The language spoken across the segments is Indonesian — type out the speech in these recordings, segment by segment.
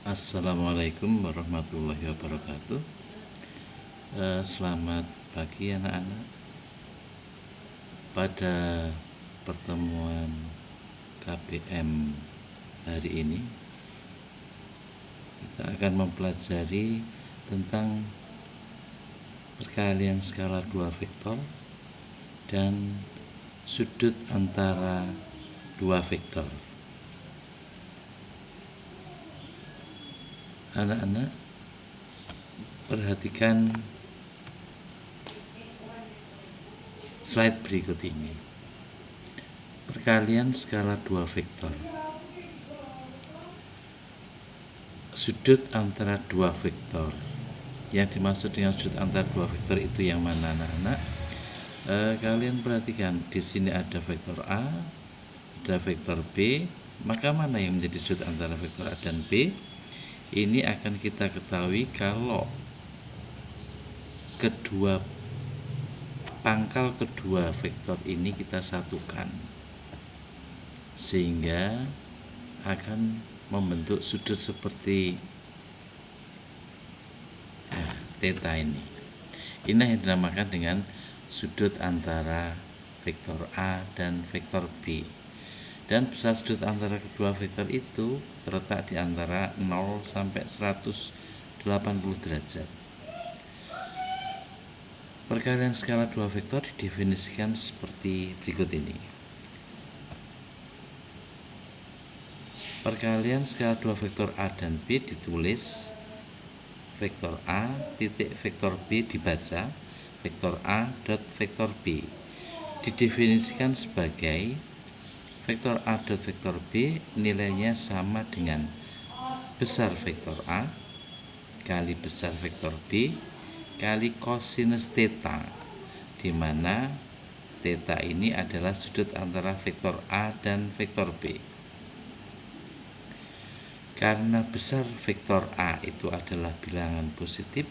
Assalamualaikum warahmatullahi wabarakatuh. Selamat pagi anak-anak. Pada pertemuan KBM hari ini kita akan mempelajari tentang perkalian skala 2 vektor dan sudut antara 2 vektor. Anak-anak, perhatikan slide berikut ini. Perkalian skala 2 vektor. Sudut antara 2 vektor. Yang dimaksud dengan sudut antara 2 vektor itu yang mana, anak-anak? Kalian perhatikan, di sini ada vektor A, ada vektor B. Maka mana yang menjadi sudut antara vektor A dan B? Ini akan kita ketahui kalau pangkal kedua vektor ini kita satukan, sehingga akan membentuk sudut seperti theta ini. Ini yang dinamakan dengan sudut antara vektor A dan vektor B. Dan besar sudut antara kedua vektor itu terletak di antara 0 sampai 180 derajat. Perkalian skala 2 vektor didefinisikan seperti berikut ini. Perkalian skala 2 vektor A dan B ditulis vektor A titik vektor B dibaca vektor A dot vektor B. Didefinisikan sebagai vektor A dot vektor B nilainya sama dengan besar vektor A kali besar vektor B kali kosinus theta, di mana theta ini adalah sudut antara vektor A dan vektor B. Karena besar vektor A itu adalah bilangan positif,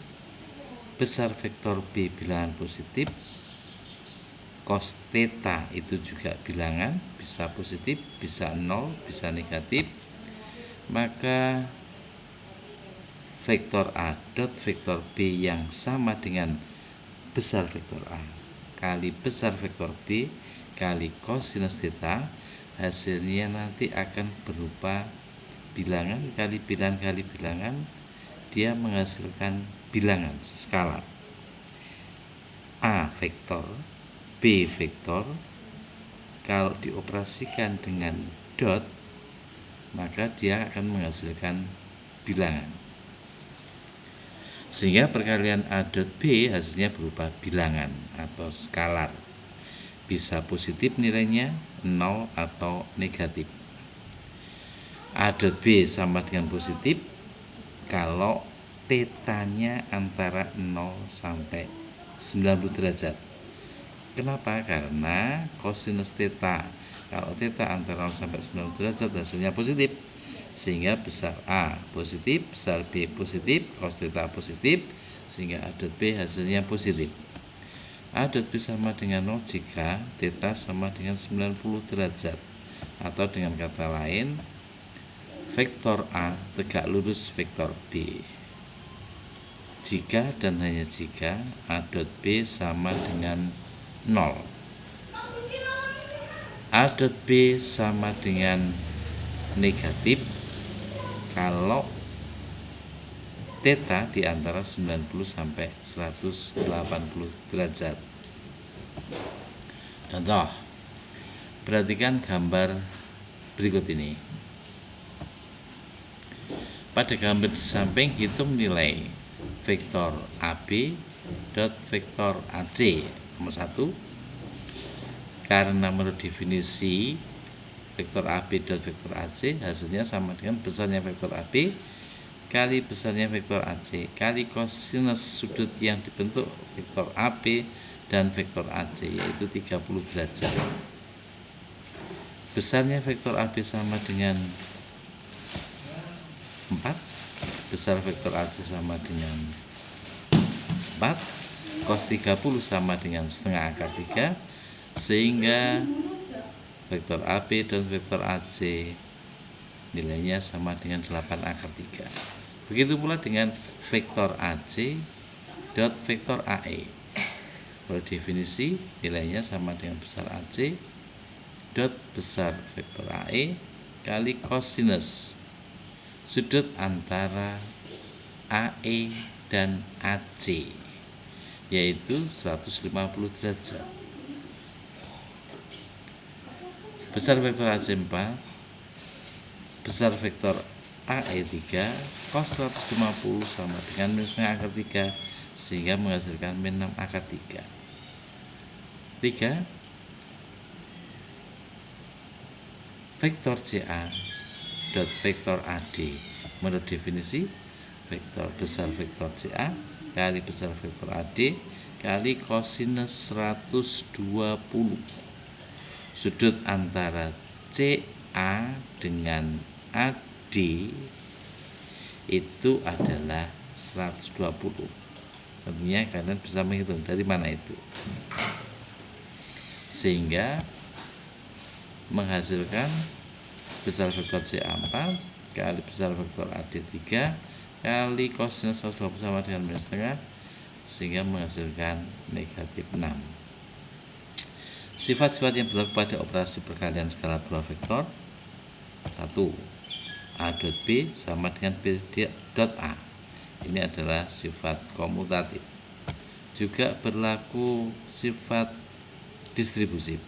besar vektor B bilangan positif, cos theta itu juga bilangan, bisa positif, bisa 0, bisa negatif, maka vektor A dot vektor B yang sama dengan besar vektor A kali besar vektor B kali kosinus theta, hasilnya nanti akan berupa bilangan kali bilangan kali bilangan, dia menghasilkan bilangan skalar. A vektor B vektor kalau dioperasikan dengan dot, maka dia akan menghasilkan bilangan, sehingga perkalian A dot B hasilnya berupa bilangan atau skalar, bisa positif nilainya 0 atau negatif. A dot B sama dengan positif kalau tetanya antara 0 sampai 90 derajat. Kenapa? Karena kosinus theta, kalau theta antara 0 sampai 90 derajat hasilnya positif, sehingga besar A positif, besar B positif, cos theta positif, sehingga A dot B hasilnya positif. A dot B sama dengan 0 jika theta sama dengan 90 derajat, atau dengan kata lain vektor A tegak lurus vektor B. Jika dan hanya jika A dot B sama dengan 0. A dot B sama dengan negatif kalau theta di antara 90 sampai 180 derajat. Contoh, perhatikan gambar berikut ini. Pada gambar di samping hitung nilai vektor AB dot vektor AC. Nomor 1, karena menurut definisi vektor AB dot vektor AC hasilnya sama dengan besarnya vektor AB kali besarnya vektor AC kali kosinus sudut yang dibentuk vektor AB dan vektor AC, yaitu 30 derajat. Besarnya vektor AB sama dengan 4, besar vektor AC sama dengan 4, cos 30 sama dengan setengah akar 3, sehingga vektor AB dan vektor AC nilainya sama dengan 8 akar 3. Begitu pula dengan vektor AC dot vektor AE. Pada definisi nilainya sama dengan besar AC dot besar vektor AE kali kosinus sudut antara AE dan AC, yaitu 150 derajat. Besar vektor AC 4, besar vektor AE 3, cos 150 sama dengan minus setengah akar 3, sehingga menghasilkan min 6 akar 3. 3. Vektor CA dot vektor AD. Menurut definisi, vektor besar vektor CA kali besar vektor AD kali kosinus 120 sudut antara CA dengan AD itu adalah 120. Tentunya kalian bisa menghitung dari mana itu, sehingga menghasilkan besar vektor CA 4 kali besar vektor AD 3 kali kosinus 120 sama dengan minus setengah, sehingga menghasilkan negatif 6. Sifat-sifat yang berlaku pada operasi perkalian skalar dua vektor. 1. A dot B sama dengan B dot A. Ini adalah sifat komutatif. Juga berlaku sifat distribusi.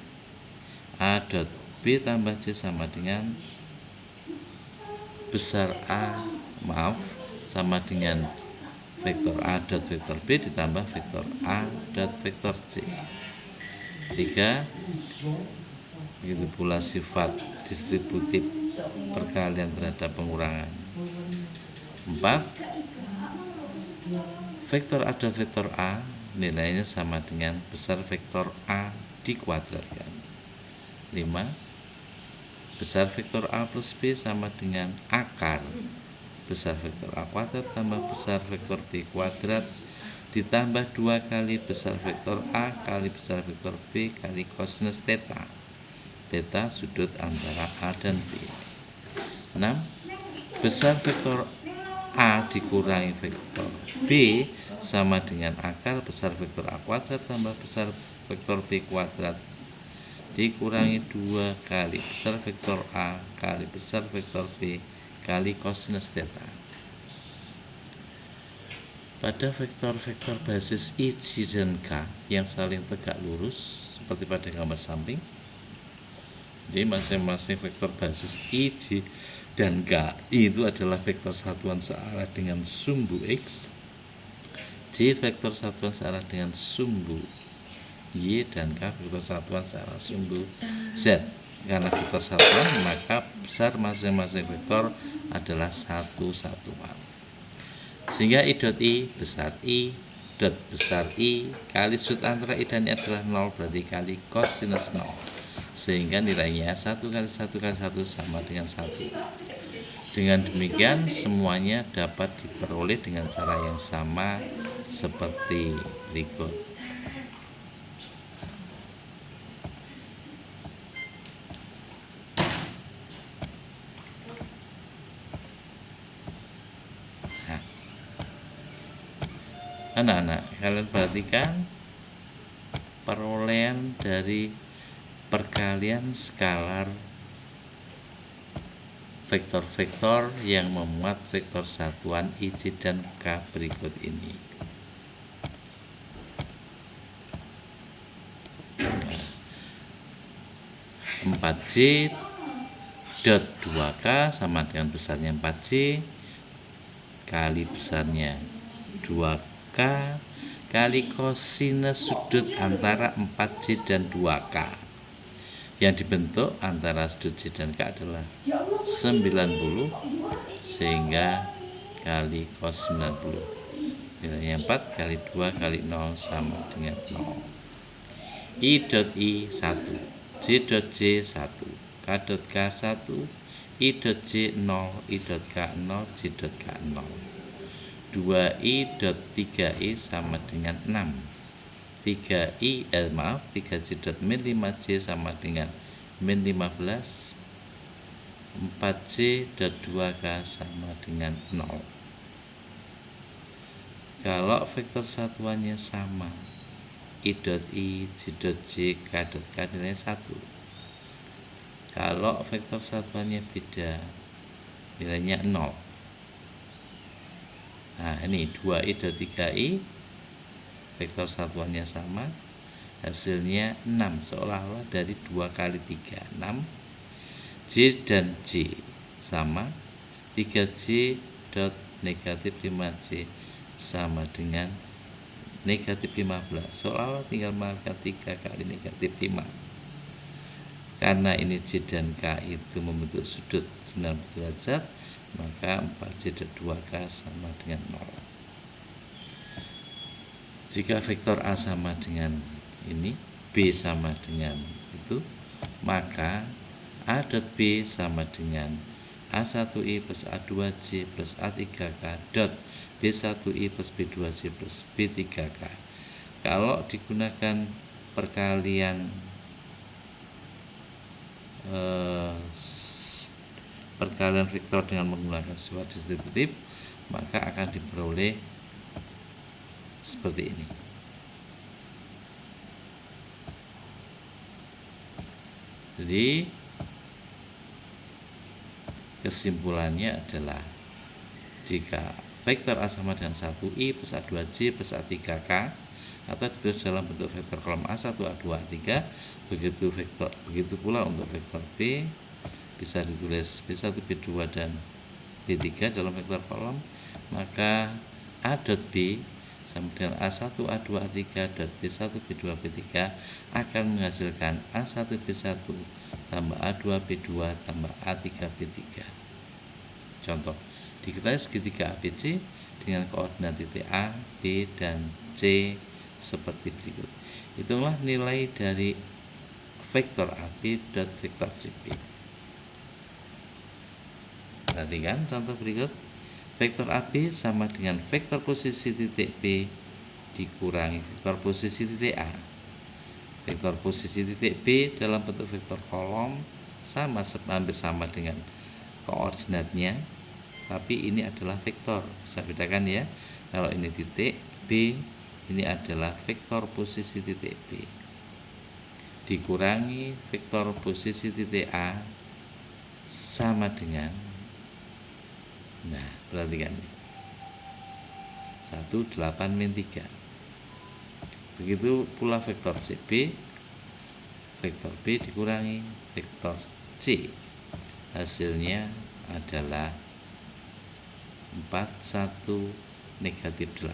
A dot B tambah C sama dengan besar A, sama dengan vektor A dot vektor B ditambah vektor A dot vektor C. 3. Begitu pula sifat distributif perkalian terhadap pengurangan. 4. Vektor A dot vektor A nilainya sama dengan besar vektor A dikuadratkan. 5. Besar vektor A plus B sama dengan akar besar vektor A kuadrat tambah besar vektor B kuadrat ditambah 2 kali besar vektor A kali besar vektor B kali kosinus theta. Theta sudut antara A dan B. 6. Besar vektor A dikurangi vektor B sama dengan akar besar vektor A kuadrat tambah besar vektor B kuadrat dikurangi 2 kali besar vektor A kali besar vektor B kali kosinus theta. Pada vektor-vektor basis I, J, dan K yang saling tegak lurus seperti pada gambar samping, jadi masing-masing vektor basis I, J, dan K itu adalah vektor satuan searah dengan sumbu X, J vektor satuan searah dengan sumbu Y, dan K vektor satuan searah sumbu Z. Karena vektor satuan, maka besar masing-masing vektor adalah satu satuan. Sehingga I dot I besar I dot besar I kali sudut antara I dan I adalah 0, berarti kali kosinus 0. Sehingga nilainya 1 kali 1 kali 1 sama dengan 1. Dengan demikian semuanya dapat diperoleh dengan cara yang sama seperti berikut. Anak-anak, kalian perhatikan perolehan dari perkalian skalar vektor-vektor yang memuat vektor satuan I, J, dan K berikut ini. 4J dot 2K sama dengan besarnya 4J kali besarnya 2K kali kosinus sudut antara 4J dan 2K. Yang dibentuk antara sudut J dan K adalah 90, sehingga kali cos 90. Nilainya 4 kali 2 kali 0 sama dengan 0. I dot I 1, J dot J 1, K dot K 1, I dot J 0, I dot K 0, J dot K 0. 2I dot 3I sama dengan 6. 3J dot min 5J sama dengan min 15. 4C dot 2K sama dengan 0. Kalau vektor satuannya sama, I dot I, J dot J, K dot K nilainya 1. Kalau vektor satuannya beda, nilainya 0. Nah ini 2I dot 3I, vektor satuannya sama, hasilnya 6, seolah-olah dari 2 kali 3, 6. J dan J sama, 3J dot negatif 5J sama dengan negatif 15, seolah-olah tinggal menggunakan 3 kali negatif 5. Karena ini J dan K itu membentuk sudut 90 derajat, maka 4J dot 2K sama dengan 0. Jika vektor A sama dengan ini, B sama dengan itu, maka A dot B sama dengan A1I plus A2J plus A3K dot B1I plus B2J plus B3K. Kalau digunakan perkalian vektor dengan menggunakan sifat distributif, maka akan diperoleh seperti ini. Jadi kesimpulannya adalah jika vektor A sama dengan 1I plus A2J plus A3K atau ditulis dalam bentuk vektor kolom A1, A2, A3, begitu pula untuk vektor B bisa ditulis B1, B2 dan B3 dalam vektor kolom, maka A dot B sama dengan A1, A2, A3 dot B1, B2, B3 akan menghasilkan A1, B1 tambah A2, B2 tambah A3, B3. Contoh, diketahui segitiga ABC dengan koordinat titik A, B, dan C seperti berikut. Itulah nilai dari vektor AB dot vektor CB. Perhatikan contoh berikut. Vektor AB sama dengan vektor posisi titik B dikurangi vektor posisi titik A. Vektor posisi titik B dalam bentuk vektor kolom hampir sama dengan koordinatnya, tapi ini adalah vektor. Bisa bedakan ya. Kalau ini titik B, ini adalah vektor posisi titik B dikurangi vektor posisi titik A sama dengan, nah perhatikan nih, 1, 8, min 3. Begitu pula vektor CB, vektor B dikurangi vektor C, hasilnya adalah 4, 1, negatif 8.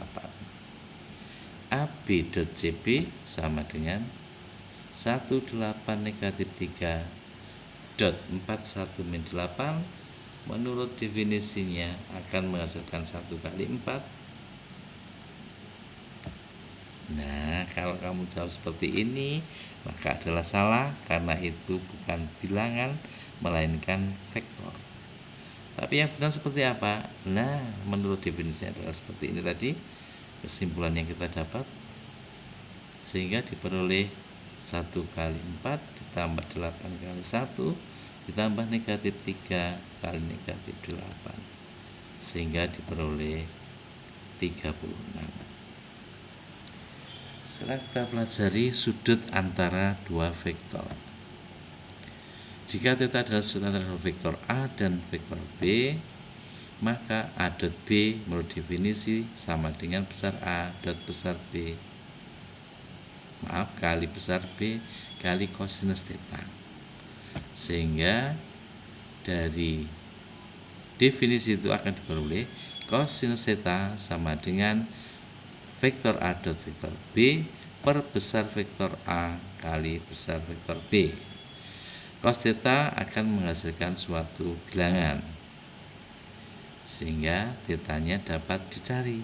AB dot CB sama dengan 1, 8, negatif 3 dot 4, 1, min 8. Menurut definisinya akan menghasilkan 1 kali 4. Nah, kalau kamu jawab seperti ini, maka adalah salah, karena itu bukan bilangan melainkan vektor. Tapi yang benar seperti apa? Nah, menurut definisinya adalah seperti ini tadi, kesimpulan yang kita dapat, sehingga diperoleh 1 kali 4 ditambah 8 kali 1 ditambah negatif 3 kali negatif 8, sehingga diperoleh 36. Sekarang kita pelajari sudut antara dua vektor. Jika θ adalah sudut antara vektor A dan vektor B, maka A dot B menurut definisi sama dengan besar A dot besar B, kali besar B kali kosinus θ. Sehingga dari definisi itu akan diperoleh kosinus θ sama dengan vektor A dot vektor B per besar vektor A kali besar vektor B. Cos θ akan menghasilkan suatu bilangan, sehingga θ-nya dapat dicari.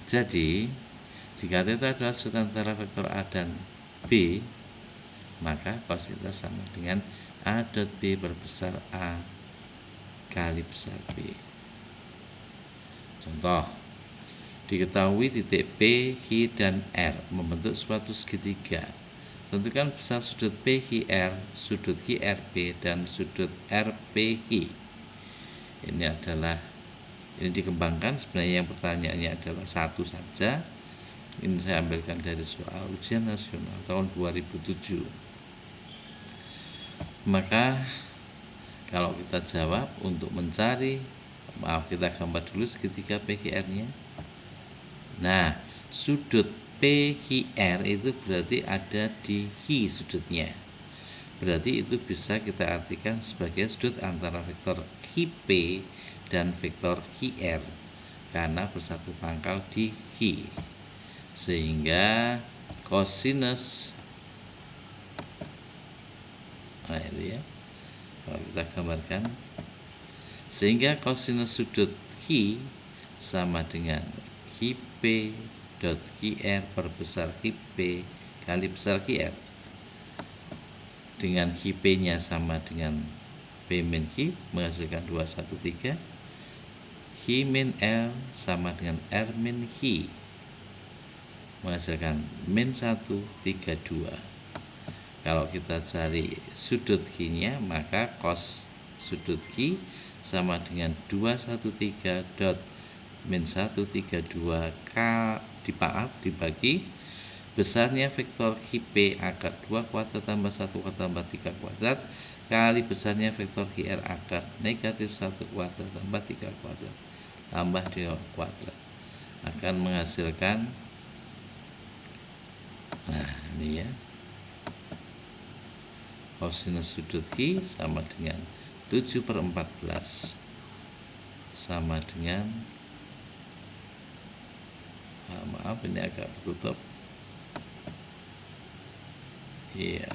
Jadi, jika θ adalah sudut antara vektor A dan B, maka cos θ sama dengan A dot B per besar A kali besar B. Contoh, diketahui titik P, Q, dan R membentuk suatu segitiga tentukan besar sudut PQR, sudut QRP, dan sudut RPI. Ini dikembangkan. Sebenarnya yang pertanyaannya adalah satu saja. Ini saya ambilkan dari soal ujian nasional tahun 2007. Maka kalau kita jawab untuk mencari, kita gambar dulu segitiga PQR-nya. Nah, sudut PQR itu berarti ada di Q sudutnya. Berarti itu bisa kita artikan sebagai sudut antara vektor QP dan vektor QR karena bersatu pangkal di Q. Sehingga kosinus, nah itu ya, kalau kita gambarkan, sehingga kosinus sudut Q sama dengan QP dot QR per besar QP kali besar QR, dengan QP nya sama dengan P min Q menghasilkan 213, Q min L sama dengan R min Q menghasilkan min 132. Kalau kita cari sudut Q nya, maka cos sudut Q sama dengan 213 dot min 132 dibagi besarnya vektor QP akar 2 kuadrat tambah 1 kuadrat tambah 3 kuadrat kali besarnya vektor QR akar negatif 1 kuadrat tambah 3 kuadrat tambah 2 kuadrat akan menghasilkan, nah ini ya, kosinus sudut Q sama dengan 7/14 sama dengan, maaf ini agak tertutup, iya,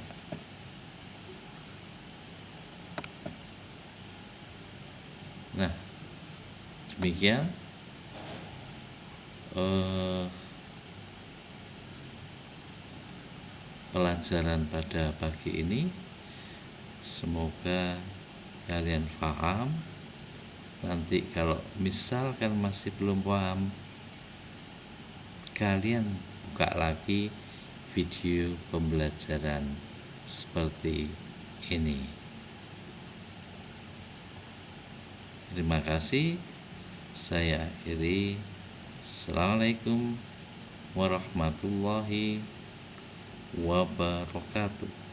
nah demikian pelajaran pada pagi ini. Semoga kalian paham. Nanti kalau misalkan masih belum paham, kalian buka lagi video pembelajaran seperti ini. Terima kasih. Saya akhiri. Assalamualaikum warahmatullahi wabarakatuh.